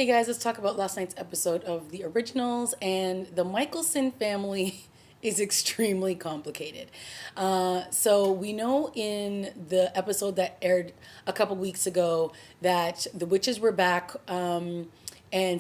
Hey guys, let's talk about last night's episode of The Originals. And the Michelson family is extremely complicated. So we know in the episode that aired a couple weeks ago that the witches were back, and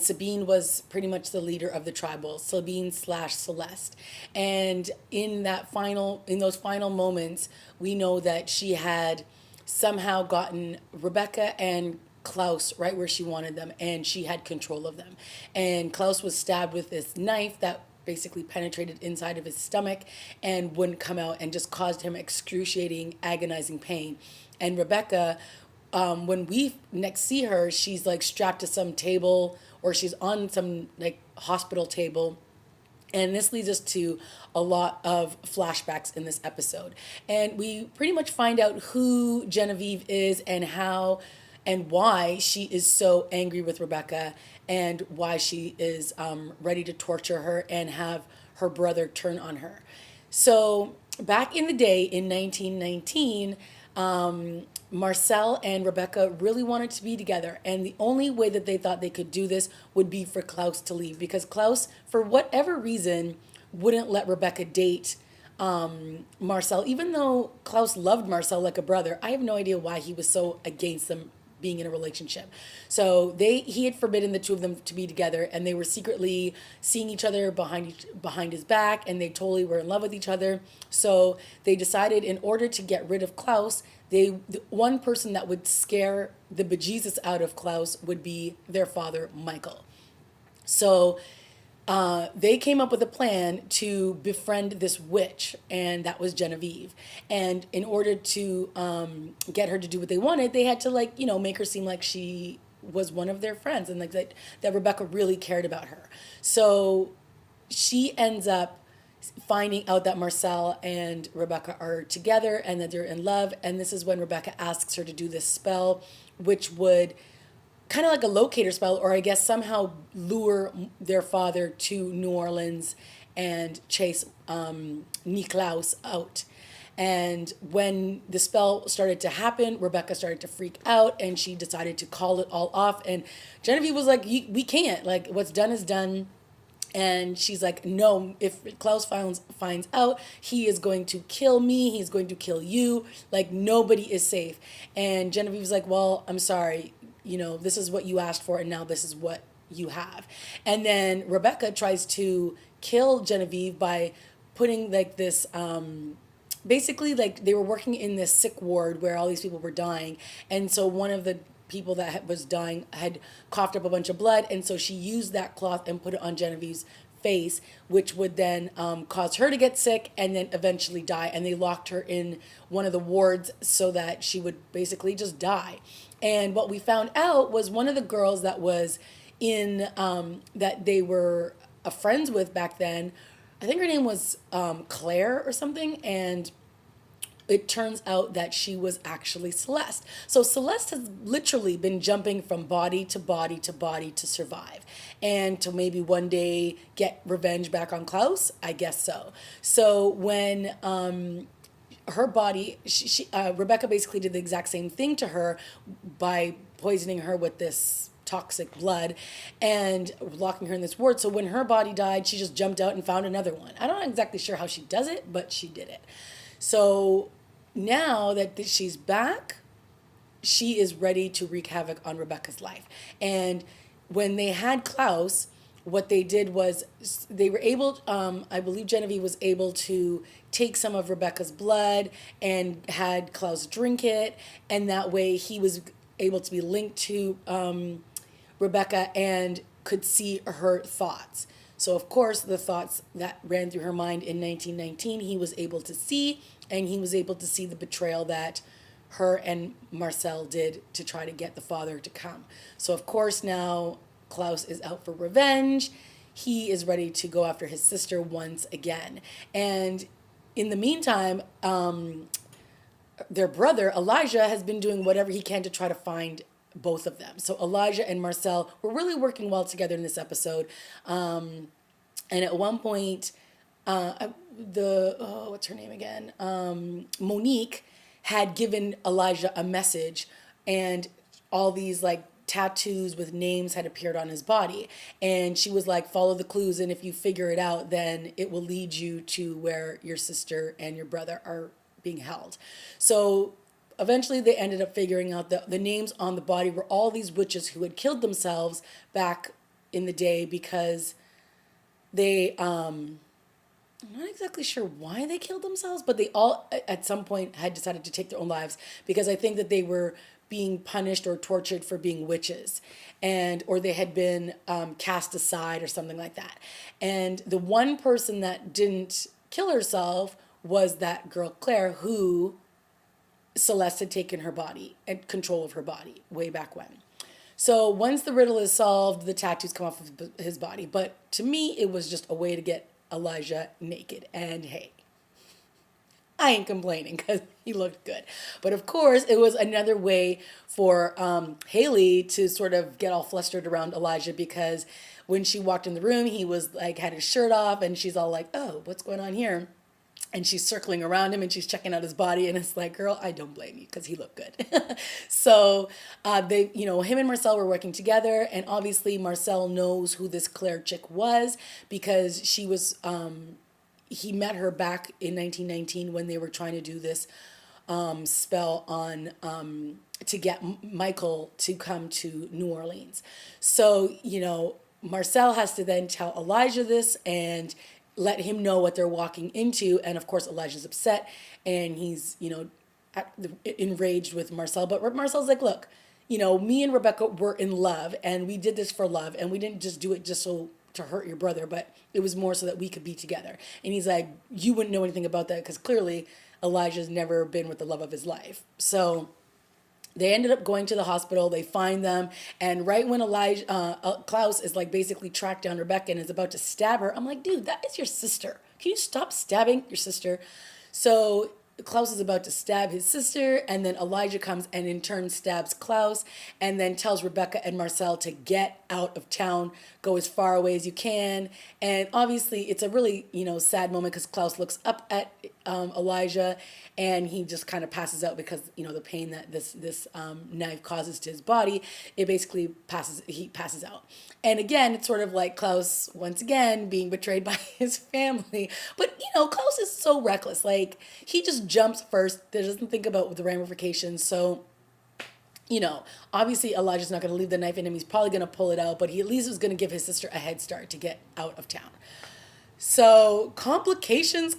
Sabine was pretty much the leader of the tribal, Sabine slash Celeste. And in those final moments, we know that she had somehow gotten Rebecca and Klaus right where she wanted them, and she had control of them. And Klaus was stabbed with this knife that basically penetrated inside of his stomach and wouldn't come out and just caused him excruciating, agonizing pain. And Rebecca, when we next see her, she's like strapped to some table or she's on some like hospital table, and this leads us to a lot of flashbacks in this episode. And we pretty much find out who Genevieve is and how and why she is so angry with Rebecca and why she is ready to torture her and have her brother turn on her. So, back in the day in 1919, Marcel and Rebecca really wanted to be together, and the only way that they thought they could do this would be for Klaus to leave, because Klaus, for whatever reason, wouldn't let Rebecca date Marcel, even though Klaus loved Marcel like a brother. I have no idea why he was so against them being in a relationship. So he had forbidden the two of them to be together, and they were secretly seeing each other behind his back, and they totally were in love with each other. So they decided, in order to get rid of Klaus, the one person that would scare the bejesus out of Klaus would be their father, Michael. So they came up with a plan to befriend this witch, and that was Genevieve. And in order to get her to do what they wanted, they had to, like, make her seem like she was one of their friends, and like that Rebecca really cared about her. So she ends up finding out that Marcel and Rebecca are together and that they're in love. And this is when Rebecca asks her to do this spell, which would kind of like a locator spell, or I guess somehow lure their father to New Orleans and chase Niklaus out. And when the spell started to happen, Rebecca started to freak out and she decided to call it all off. And Genevieve was like, we can't. Like, what's done is done. And she's like, no, if Klaus finds out, he is going to kill me. He's going to kill you. Like, nobody is safe. And Genevieve's like, well, I'm sorry. This is what you asked for, and now this is what you have. And then Rebecca tries to kill Genevieve by putting like this, basically, like, they were working in this sick ward where all these people were dying. And so one of the people that was dying had coughed up a bunch of blood, and so she used that cloth and put it on Genevieve's face, which would then cause her to get sick and then eventually die. And they locked her in one of the wards so that she would basically just die. And what we found out was one of the girls that was in that they were friends with back then, I think her name was Claire or something, and it turns out that she was actually Celeste. So Celeste has literally been jumping from body to body to body to survive, and to maybe one day get revenge back on Klaus. I guess so. So when her body, Rebecca basically did the exact same thing to her by poisoning her with this toxic blood and locking her in this ward. So when her body died, she just jumped out and found another one. I'm not exactly sure how she does it, but she did it. So now that she's back, she is ready to wreak havoc on Rebecca's life. And when they had Klaus, what they did was they were able, I believe Genevieve was able to take some of Rebecca's blood and had Klaus drink it. And that way he was able to be linked to Rebecca and could see her thoughts. So, of course, the thoughts that ran through her mind in 1919, he was able to see, and he was able to see the betrayal that her and Marcel did to try to get the father to come. So, of course, now Klaus is out for revenge. He is ready to go after his sister once again. And in the meantime, their brother, Elijah, has been doing whatever he can to try to find both of them. So Elijah and Marcel were really working well together in this episode. And at one point, what's her name again? Monique had given Elijah a message, and all these like tattoos with names had appeared on his body. And she was like, follow the clues. And if you figure it out, then it will lead you to where your sister and your brother are being held. So eventually they ended up figuring out that the names on the body were all these witches who had killed themselves back in the day because they, I'm not exactly sure why they killed themselves, but they all at some point had decided to take their own lives because I think that they were being punished or tortured for being witches, and or they had been cast aside or something like that. And the one person that didn't kill herself was that girl Claire, who Celeste had taken her body and control of her body way back when. So once the riddle is solved, the tattoos come off of his body. But to me, it was just a way to get Elijah naked. And hey, I ain't complaining because he looked good. But of course, it was another way for Haley to sort of get all flustered around Elijah because when she walked in the room, he was like, had his shirt off, and she's all like, oh, what's going on here? And she's circling around him and she's checking out his body, and it's like, girl, I don't blame you because he looked good. So they, him and Marcel were working together, and obviously Marcel knows who this Claire chick was because she was he met her back in 1919 when they were trying to do this spell on to get Michael to come to New Orleans. So Marcel has to then tell Elijah this and let him know what they're walking into. And of course, Elijah's upset and he's, enraged with Marcel. But Marcel's like, look, me and Rebecca were in love and we did this for love. And we didn't just do it just so to hurt your brother, but it was more so that we could be together. And he's like, you wouldn't know anything about that because clearly Elijah's never been with the love of his life. So they ended up going to the hospital. They find them, and right when Klaus is like basically tracked down Rebecca and is about to stab her, I'm like, dude, that is your sister. Can you stop stabbing your sister? So Klaus is about to stab his sister, and then Elijah comes and in turn stabs Klaus, and then tells Rebecca and Marcel to get out of town, go as far away as you can. And obviously, it's a really sad moment because Klaus looks up at Elijah, and he just kind of passes out because the pain that this knife causes to his body. It basically he passes out. And again, it's sort of like Klaus, once again, being betrayed by his family. But, Klaus is so reckless. Like, he just jumps first, doesn't think about the ramifications. So, obviously Elijah's not going to leave the knife in him. He's probably going to pull it out, but he at least was going to give his sister a head start to get out of town. So complications.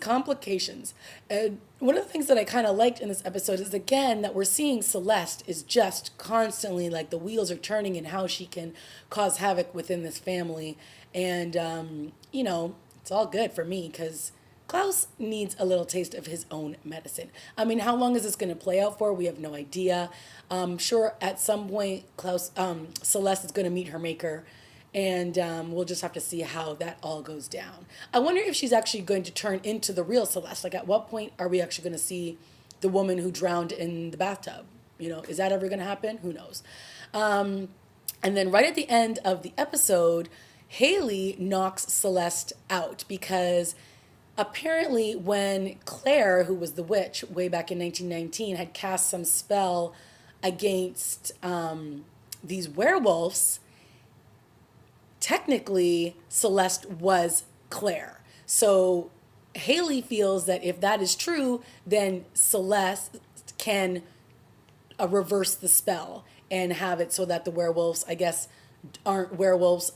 And one of the things that I kind of liked in this episode is, again, that we're seeing Celeste is just constantly like the wheels are turning and how she can cause havoc within this family. And, it's all good for me because Klaus needs a little taste of his own medicine. I mean, how long is this going to play out for? We have no idea. I'm sure at some point Celeste is going to meet her maker. And we'll just have to see how that all goes down. I wonder if she's actually going to turn into the real Celeste. Like, at what point are we actually going to see the woman who drowned in the bathtub? Is that ever going to happen? Who knows? And then right at the end of the episode, Haley knocks Celeste out because apparently when Claire, who was the witch way back in 1919, had cast some spell against these werewolves, technically Celeste was Claire. So Haley feels that if that is true, then Celeste can reverse the spell and have it so that the werewolves, I guess, aren't werewolves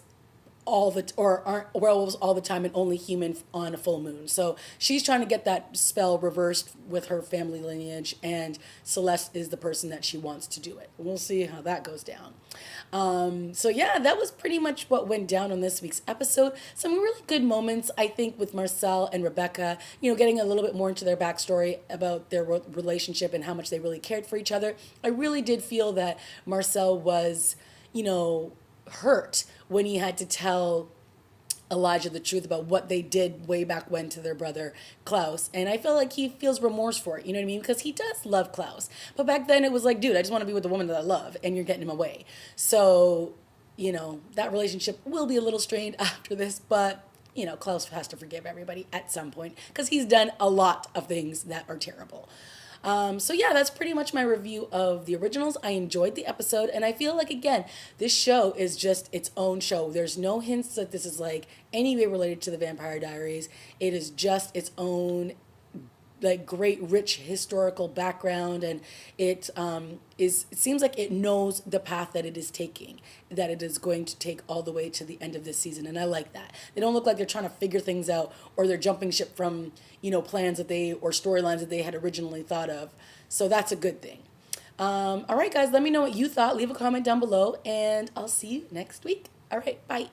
aren't werewolves all the time and only human on a full moon. So she's trying to get that spell reversed with her family lineage, and Celeste is the person that she wants to do it. We'll see how that goes down. So yeah, that was pretty much what went down on this week's episode. Some really good moments, I think, with Marcel and Rebecca, getting a little bit more into their backstory about their relationship and how much they really cared for each other. I really did feel that Marcel was, hurt when he had to tell Elijah the truth about what they did way back when to their brother Klaus. And I feel like he feels remorse for it, you know what I mean? Because he does love Klaus. But back then it was like, dude, I just want to be with the woman that I love, and you're getting him away. So, that relationship will be a little strained after this, but, Klaus has to forgive everybody at some point because he's done a lot of things that are terrible. So yeah, that's pretty much my review of the originals. I enjoyed the episode, and I feel like again, this show is just its own show. There's no hints that this is like any way related to the Vampire Diaries. It is just its own like great rich historical background, and it seems like it knows the path that it is taking, that it is going to take all the way to the end of this season, and I like that. They don't look like they're trying to figure things out, or they're jumping ship from plans that they or storylines that they had originally thought of. So that's a good thing. All right, guys, let me know what you thought. Leave a comment down below, and I'll see you next week. All right, bye.